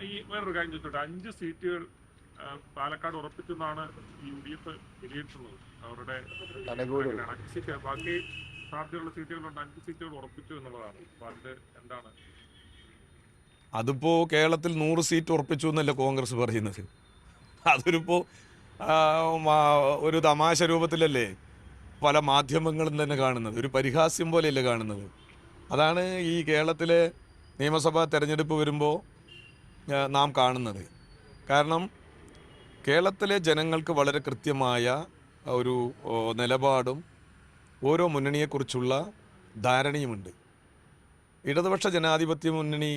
ഈ വേറൊരു കാര്യം ചോദിച്ചോട്ടെ, 5 സീറ്റുകൾ പാലക്കാട് ഉറപ്പിച്ചെന്നാണ് UDF വിലയിരുത്തുന്നത്. അവരുടെ എങ്ങനെയാണ് 5 സീറ്റ്, ബാക്കി സാധ്യതയുള്ള സീറ്റുകളുണ്ട്, 5 സീറ്റുകൾ ഉറപ്പിച്ചു എന്നുള്ളതാണ്. അപ്പൊ അതിൽ എന്താണ്? അതിപ്പോ കേരളത്തിൽ 100 സീറ്റ് ഉറപ്പിച്ചു എന്നല്ല കോൺഗ്രസ് പറയുന്നത്. അതൊരിപ്പോ ഒരു തമാശ രൂപത്തിലല്ലേ പല മാധ്യമങ്ങളും തന്നെ കാണുന്നത്, ഒരു പരിഹാസ്യം പോലെയല്ലേ കാണുന്നത്. അതാണ് ഈ കേരളത്തിലെ നിയമസഭാ തെരഞ്ഞെടുപ്പ് വരുമ്പോൾ നാം കാണുന്നത്. കാരണം കേരളത്തിലെ ജനങ്ങൾക്ക് വളരെ കൃത്യമായ ഒരു നിലപാടും ഓരോ മുന്നണിയെക്കുറിച്ചുള്ള ധാരണയുമുണ്ട്. ഇടതുപക്ഷ ജനാധിപത്യ മുന്നണി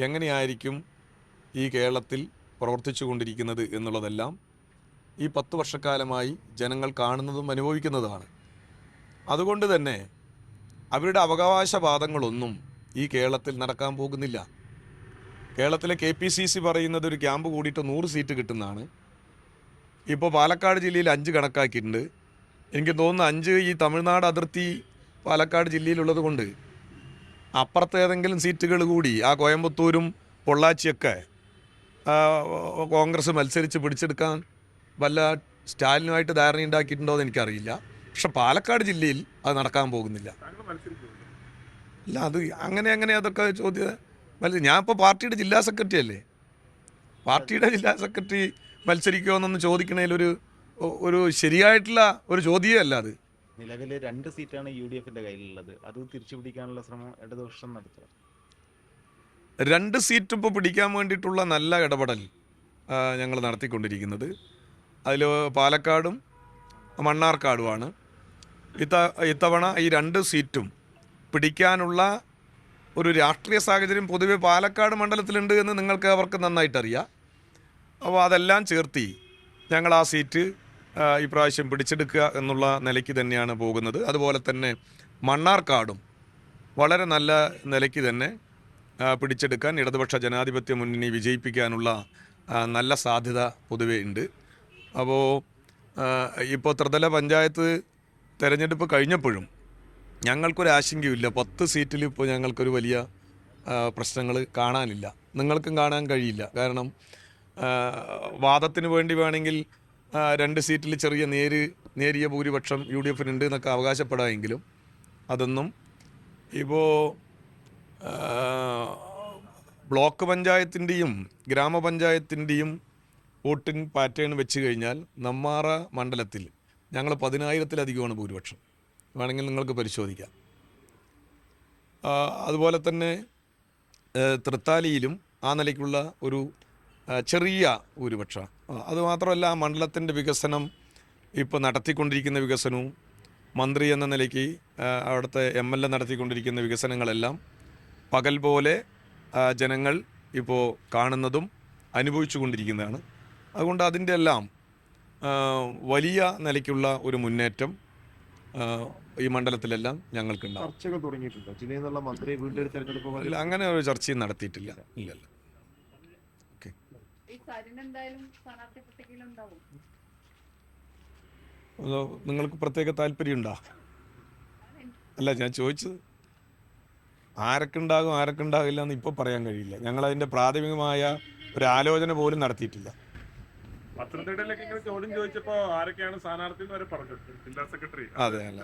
എങ്ങനെയായിരിക്കും ഈ കേരളത്തിൽ പ്രവർത്തിച്ചു കൊണ്ടിരിക്കുന്നത് എന്നുള്ളതെല്ലാം ഈ 10 വർഷക്കാലമായി ജനങ്ങൾ കാണുന്നതും അനുഭവിക്കുന്നതുമാണ്. അതുകൊണ്ട് തന്നെ അവരുടെ അവകാശവാദങ്ങളൊന്നും ഈ കേരളത്തിൽ നടക്കാൻ പോകുന്നില്ല. കേരളത്തിലെ KPCC പറയുന്നത് ഒരു ക്യാമ്പ് കൂടിയിട്ട് 100 സീറ്റ് കിട്ടുന്നതാണ്. ഇപ്പോൾ പാലക്കാട് ജില്ലയിൽ 5 കണക്കാക്കിയിട്ടുണ്ട്. എനിക്ക് തോന്നുന്നു 5 ഈ തമിഴ്നാട് അതിർത്തി പാലക്കാട് ജില്ലയിലുള്ളത് കൊണ്ട് അപ്പുറത്തെ ഏതെങ്കിലും സീറ്റുകൾ കൂടി ആ കോയമ്പത്തൂരും പൊള്ളാച്ചിയൊക്കെ കോൺഗ്രസ് മത്സരിച്ച് പിടിച്ചെടുക്കാൻ വല്ല സ്റ്റാലിനുമായിട്ട് ധാരണയുണ്ടാക്കിയിട്ടുണ്ടോ എന്ന് എനിക്കറിയില്ല. പക്ഷെ പാലക്കാട് ജില്ലയിൽ അത് നടക്കാൻ പോകുന്നില്ല. അല്ല, അത് അങ്ങനെ അതൊക്കെ ഞാൻ ഇപ്പോൾ പാർട്ടിയുടെ ജില്ലാ സെക്രട്ടറി അല്ലേ. പാർട്ടിയുടെ ജില്ലാ സെക്രട്ടറി മത്സരിക്കുമോ എന്നൊന്ന് ചോദിക്കണേലൊരു ഒരു ശരിയായിട്ടുള്ള ഒരു ചോദ്യമല്ല അത്. നിലവിൽ 2 സീറ്റാണ് UDFന്റെ കയ്യിലുള്ളത്. അത് തിരിച്ചു പിടിക്കാനുള്ള ശ്രമം ഇടതുപക്ഷം നടത്തുക. 2 സീറ്റ് ഇപ്പോൾ പിടിക്കാൻ വേണ്ടിയിട്ടുള്ള നല്ല ഇടപെടൽ ഞങ്ങൾ നടത്തിക്കൊണ്ടിരിക്കുന്നത്. അതിൽ പാലക്കാടും മണ്ണാർക്കാടുമാണ്. ഇത്തവണ ഈ 2 സീറ്റും പിടിക്കാനുള്ള ഒരു രാഷ്ട്രീയ സാഹചര്യം പൊതുവെ പാലക്കാട് മണ്ഡലത്തിലുണ്ട് എന്ന് നിങ്ങൾക്ക് അവർക്ക് നന്നായിട്ടറിയാം. അപ്പോൾ അതെല്ലാം ചേർത്തി ഞങ്ങൾ ആ സീറ്റ് ഇപ്രാവശ്യം പിടിച്ചെടുക്കുക എന്നുള്ള നിലയ്ക്ക് തന്നെയാണ് പോകുന്നത്. അതുപോലെ തന്നെ മണ്ണാർക്കാടും വളരെ നല്ല നിലയ്ക്ക് തന്നെ പിടിച്ചെടുക്കാൻ ഇടതുപക്ഷ ജനാധിപത്യ മുന്നണി വിജയിപ്പിക്കാനുള്ള നല്ല സാധ്യത പൊതുവെ ഉണ്ട്. അപ്പോൾ ഇപ്പോൾ ത്രിതല പഞ്ചായത്ത് തെരഞ്ഞെടുപ്പ് കഴിഞ്ഞപ്പോഴും ഞങ്ങൾക്കൊരു ആശങ്കയുമില്ല. 10 സീറ്റിൽ ഇപ്പോൾ ഞങ്ങൾക്കൊരു വലിയ പ്രശ്നങ്ങൾ കാണാനില്ല. നിങ്ങൾക്കും കാണാൻ കഴിയില്ല. കാരണം വാദത്തിന് വേണ്ടി വേണമെങ്കിൽ 2 സീറ്റിൽ ചെറിയ നേരിയ ഭൂരിപക്ഷം UDFനുണ്ട് എന്നൊക്കെ അവകാശപ്പെടാമെങ്കിലും അതൊന്നും ഇപ്പോൾ ബ്ലോക്ക് പഞ്ചായത്തിൻ്റെയും ഗ്രാമപഞ്ചായത്തിൻ്റെയും വോട്ടിംഗ് പാറ്റേൺ വെച്ച് കഴിഞ്ഞാൽ നെന്മാറ മണ്ഡലത്തിൽ ഞങ്ങൾ 10,000-ത്തിലധികമാണ് ഭൂരിപക്ഷം. വേണമെങ്കിൽ നിങ്ങൾക്ക് പരിശോധിക്കാം. അതുപോലെ തന്നെ തൃത്താലിയിലും ആ നിലയ്ക്കുള്ള ഒരു ചെറിയ ഭൂരിപക്ഷം. അതുമാത്രമല്ല, ആ മണ്ഡലത്തിൻ്റെ വികസനം ഇപ്പോൾ നടത്തിക്കൊണ്ടിരിക്കുന്ന വികസനവും മന്ത്രി എന്ന നിലയ്ക്ക് അവിടുത്തെ MLA നടത്തിക്കൊണ്ടിരിക്കുന്ന വികസനങ്ങളെല്ലാം പകൽ പോലെ ജനങ്ങൾ ഇപ്പോൾ കാണുന്നതും അനുഭവിച്ചു കൊണ്ടിരിക്കുന്നതാണ്. അതുകൊണ്ട് അതിൻ്റെ എല്ലാം വലിയ നിലയ്ക്കുള്ള ഒരു മുന്നേറ്റം ഈ മണ്ഡലത്തിലെല്ലാം ഞങ്ങൾക്കുണ്ടാവും. ചർച്ചകൾ തുടങ്ങിയിട്ടുണ്ടോ? ജില്ലയിൽ നിന്നുള്ള മന്ത്രി വീണ്ടും തെരഞ്ഞെടുപ്പ് അങ്ങനെ ഒരു ചർച്ചയും നടത്തിയിട്ടില്ല. ഇല്ലല്ലോ. നിങ്ങൾക്ക് പ്രത്യേക താല്പര്യമുണ്ടോ? അല്ല, ഞാൻ ചോദിച്ചത് ആരൊക്കെ ഉണ്ടാകില്ല എന്ന് ഇപ്പോൾ പറയാൻ കഴിയില്ല. ഞങ്ങളതിൻ്റെ പ്രാഥമികമായ ഒരു ആലോചന പോലും നടത്തിയിട്ടില്ല. പത്തനംതിട്ടയിലേക്ക് ഇങ്ങനെ ചോദ്യം ചോദിച്ചപ്പോ ആരൊക്കെയാണ് സ്ഥാനാർത്ഥി എന്ന് വരെ പറഞ്ഞു ജില്ലാ സെക്രട്ടറി. അതെ, അല്ല,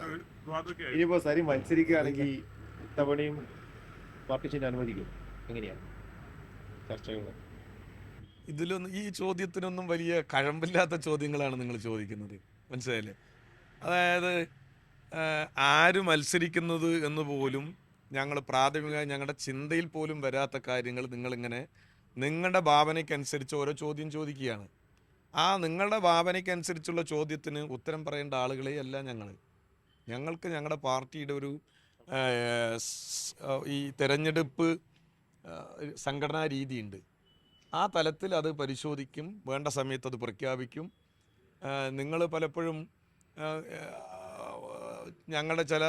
ഇനിയിപ്പോ സരി മത്സരിക്കുകയാണെങ്കിൽ ഇത്തവണയും പാർട്ടിഷൻ അനുവദിക്കും. എങ്ങനെയാണ് ചർച്ചകൾ? ഇതിലൊന്നും ഈ ചോദ്യത്തിനൊന്നും വലിയ കഴമ്പില്ലാത്ത ചോദ്യങ്ങളാണ് നിങ്ങൾ ചോദിക്കുന്നത്. മനസ്സിലായില്ലേ? അതായത് ആര് മത്സരിക്കുന്നത് എന്ന് പോലും ഞങ്ങൾ പ്രാഥമികമായി ഞങ്ങളുടെ ചിന്തയിൽ പോലും വരാത്ത കാര്യങ്ങൾ നിങ്ങളിങ്ങനെ നിങ്ങളുടെ ഭാവനയ്ക്കനുസരിച്ച് ഓരോ ചോദ്യം ചോദിക്കുകയാണ്. ആ നിങ്ങളുടെ ഭാവനയ്ക്കനുസരിച്ചുള്ള ചോദ്യത്തിന് ഉത്തരം പറയേണ്ട ആളുകളെ അല്ല ഞങ്ങൾക്ക് ഞങ്ങളുടെ പാർട്ടിയുടെ ഒരു ഈ തെരഞ്ഞെടുപ്പ് സംഘടനാ രീതിയുണ്ട്. ആ തലത്തിൽ അത് പരിശോധിക്കും, വേണ്ട സമയത്ത് അത് പ്രഖ്യാപിക്കും. നിങ്ങൾ പലപ്പോഴും ഞങ്ങളുടെ ചില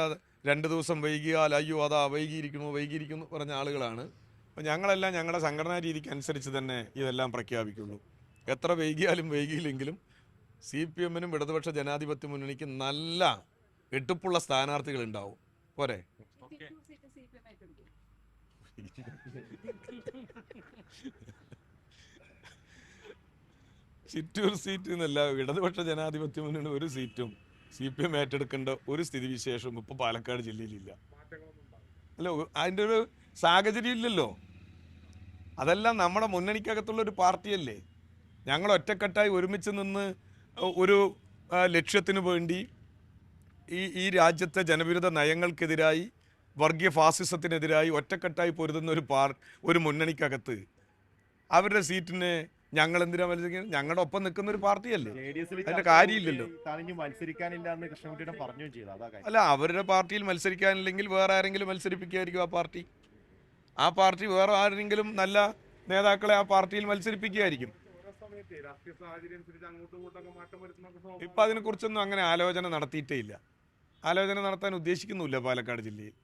2 ദിവസം വൈകിയാൽ അയ്യോ അതാ വൈകിയിരിക്കുന്നു പറഞ്ഞ ആളുകളാണ്. അപ്പോൾ ഞങ്ങളെല്ലാം ഞങ്ങളുടെ സംഘടനാ രീതിക്ക് അനുസരിച്ച് തന്നെ ഇതെല്ലാം പ്രഖ്യാപിക്കുള്ളൂ. എത്ര വൈകിയില്ലെങ്കിലും CPMനും ഇടതുപക്ഷ ജനാധിപത്യ മുന്നണിക്ക് നല്ല എടുപ്പുള്ള സ്ഥാനാർത്ഥികളുണ്ടാവും. പോരെ? ചിറ്റൂർ സീറ്റ് എന്നല്ല, ഇടതുപക്ഷ ജനാധിപത്യ മുന്നണി ഒരു സീറ്റും CPM ഏറ്റെടുക്കേണ്ട ഒരു സ്ഥിതിവിശേഷം ഇപ്പോൾ പാലക്കാട് ജില്ലയിലില്ല. അല്ല, അതിൻ്റെ ഒരു സാഹചര്യം ഇല്ലല്ലോ. അതെല്ലാം നമ്മുടെ മുന്നണിക്കകത്തുള്ള ഒരു പാർട്ടിയല്ലേ. ഞങ്ങൾ ഒറ്റക്കെട്ടായി ഒരുമിച്ച് നിന്ന് ഒരു ലക്ഷ്യത്തിന് വേണ്ടി ഈ രാജ്യത്തെ ജനവിരുദ്ധ നയങ്ങൾക്കെതിരായി, വർഗീയ ഫാസിസത്തിനെതിരായി ഒറ്റക്കെട്ടായി പൊരുതുന്ന ഒരു മുന്നണിക്കകത്ത് അവരുടെ സീറ്റിന് ഞങ്ങൾ എന്തിനാ മത്സരിക്കുന്നത്? ഞങ്ങളുടെ ഒപ്പം നിൽക്കുന്ന ഒരു പാർട്ടിയല്ലേ, അതിന്റെ കാര്യമില്ലല്ലോ. മത്സരിക്കാനില്ല എന്ന് കൃഷ്ണൻകുട്ടിയുടെ പറഞ്ഞു ചെയ്തു. അല്ല, അവരുടെ പാർട്ടിയിൽ മത്സരിക്കാനില്ലെങ്കിൽ വേറെ ആരെങ്കിലും മത്സരിപ്പിക്കുകയായിരിക്കും ആ പാർട്ടി വേറെ ആരെങ്കിലും നല്ല നേതാക്കളെ ആ പാർട്ടിയിൽ മത്സരിപ്പിക്കുകയായിരിക്കും. ഇപ്പം അതിനെക്കുറിച്ചൊന്നും അങ്ങനെ ആലോചന നടത്തിയിട്ടേ ഇല്ല, ആലോചന നടത്താൻ ഉദ്ദേശിക്കുന്നുമില്ല പാലക്കാട് ജില്ലയിൽ.